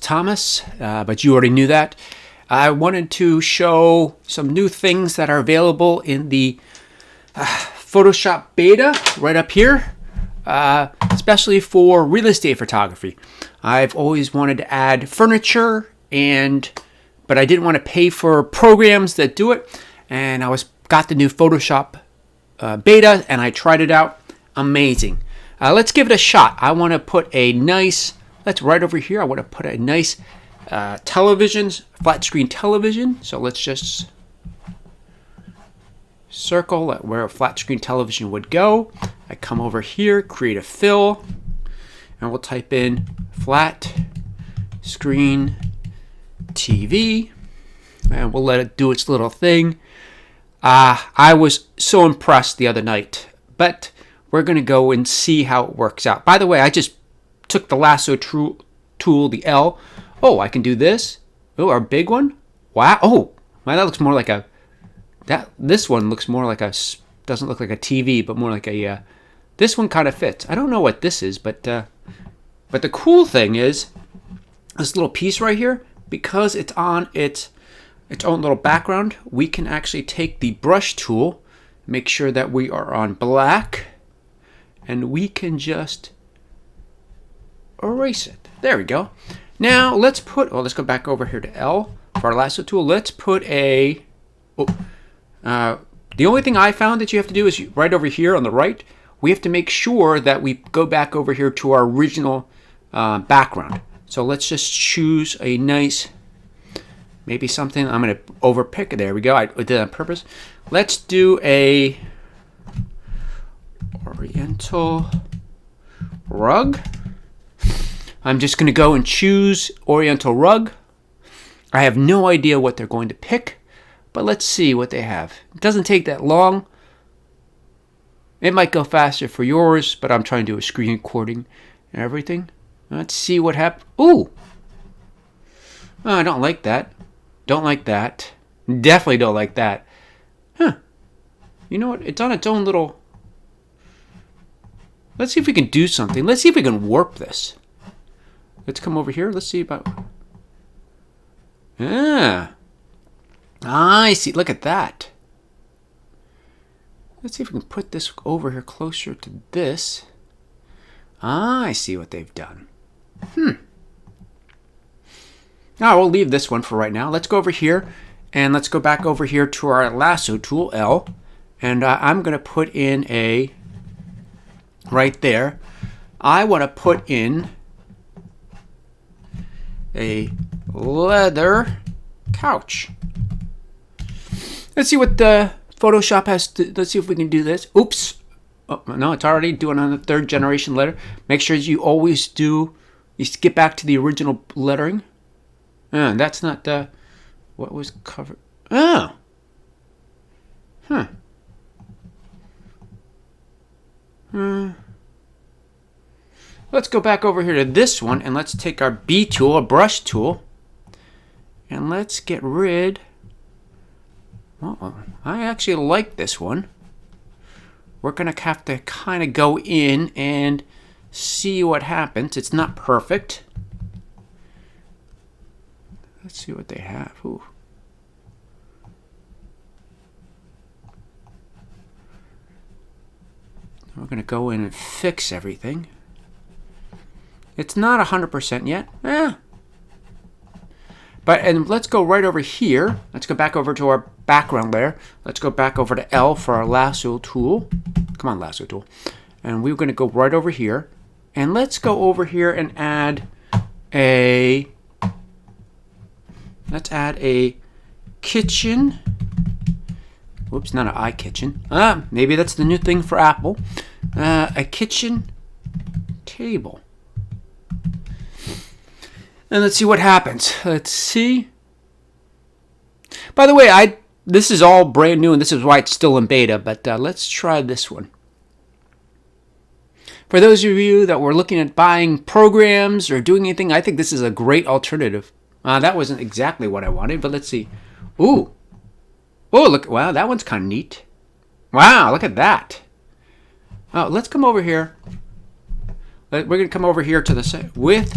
Thomas, but you already knew that. I wanted to show some new things that are available in the Photoshop beta right up here, especially for real estate photography. I've always wanted to add furniture, but I didn't want to pay for programs that do it, and I got the new Photoshop beta, and I tried it out. Amazing. Let's give it a shot. I want to put a nice, that's right over here. I want to put a nice television, flat screen television. So let's just circle where a flat screen television would go. I come over here, create a fill, and we'll type in flat screen TV, and we'll let it do its little thing. I was so impressed the other night, but we're going to go and see how it works out. By the way, I just took the lasso tool, the L. Oh, I can do this. Oh, our big one. Wow. Oh, man, that looks more like a. This one looks more like a. Doesn't look like a TV, but more like a. This one kind of fits. I don't know what this is, but the cool thing is this little piece right here, because it's on its own little background. We can actually take the brush tool, make sure that we are on black, and we can just erase it. There we go. Now let's go back over here to L for our lasso tool. Let's put the only thing I found that you have to do is right over here on the right, we have to make sure that we go back over here to our original background. So let's just choose a nice, maybe something, I'm going to overpick it. There we go. I did that on purpose. Let's do a Oriental rug. I'm just going to go and choose Oriental rug. I have no idea what they're going to pick, but let's see what they have. It doesn't take that long. It might go faster for yours, but I'm trying to do a screen recording and everything. Let's see what happens. Ooh! Oh, I don't like that. Don't like that. Definitely don't like that. Huh. You know what? It's on its own little... Let's see if we can do something. Let's see if we can warp this. Let's come over here. Let's see about... I see. Look at that. Let's see if we can put this over here closer to this. I see what they've done. Now we'll leave this one for right now. Let's go over here, and let's go back over here to our lasso tool, L. And I'm going to put in a... Right there. I want to put in a leather couch. Let's see what the Photoshop has to, let's see if we can do this. Oops. Oh, no, it's already doing on the 3rd generation letter. Make sure you always do, you get back to the original lettering. That's not what was covered. Oh. Huh. Let's go back over here to this one, and let's take our B tool, a brush tool, and let's get rid. I actually like this one. We're going to have to kind of go in and see what happens. It's not perfect. Let's see what they have. Ooh. We're going to go in and fix everything. It's not 100% yet. And let's go right over here. Let's go back over to our background layer. Let's go back over to L for our lasso tool. Come on, lasso tool. And we're going to go right over here. And let's go over here and add a... Let's add a kitchen. Whoops, not an iKitchen. Maybe that's the new thing for Apple. A kitchen table. And let's see what happens. Let's see. By the way, this is all brand new, and this is why it's still in beta, but let's try this one. For those of you that were looking at buying programs or doing anything, I think this is a great alternative. That wasn't exactly what I wanted, but let's see. Ooh. Oh, look. Wow, that one's kind of neat. Wow, look at that. Oh, let's come over here. We're going to come over here to the side with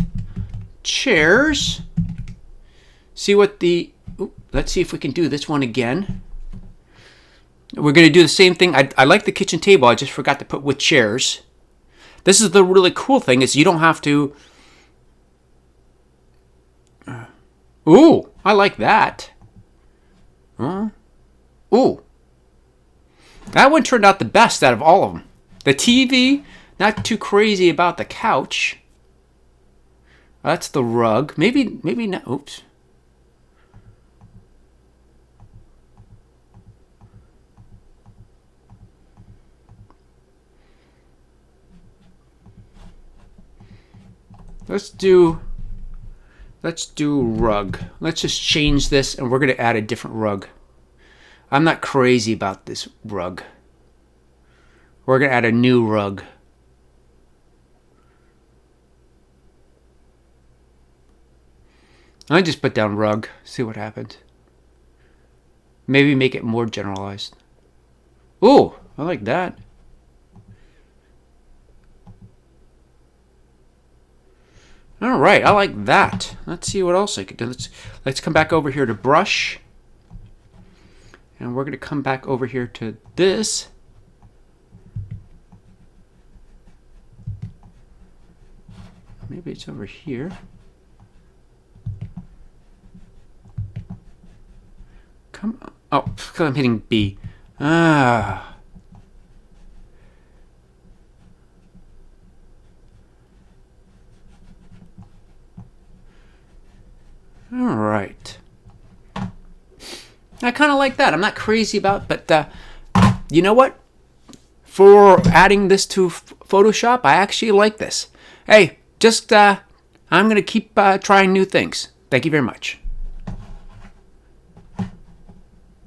chairs. See what the... let's see if we can do this one again. We're going to do the same thing. I like the kitchen table. I just forgot to put with chairs. This is the really cool thing is you don't have to... ooh, I like that. Ooh. That one turned out the best out of all of them. The TV, not too crazy about the couch. That's the rug. Maybe not. Oops. Let's do rug. Let's just change this and we're going to add a different rug. I'm not crazy about this rug. We're going to add a new rug. I just put down rug, see what happens. Maybe make it more generalized. Ooh, I like that. All right, I like that. Let's see what else I could do. Let's come back over here to brush. And we're going to come back over here to this. Maybe it's over here. Come on. Oh, because I'm hitting B. Ah. All right. I kind of like that. I'm not crazy about it, but you know what? For adding this to Photoshop, I actually like this. Hey, just I'm going to keep trying new things. Thank you very much.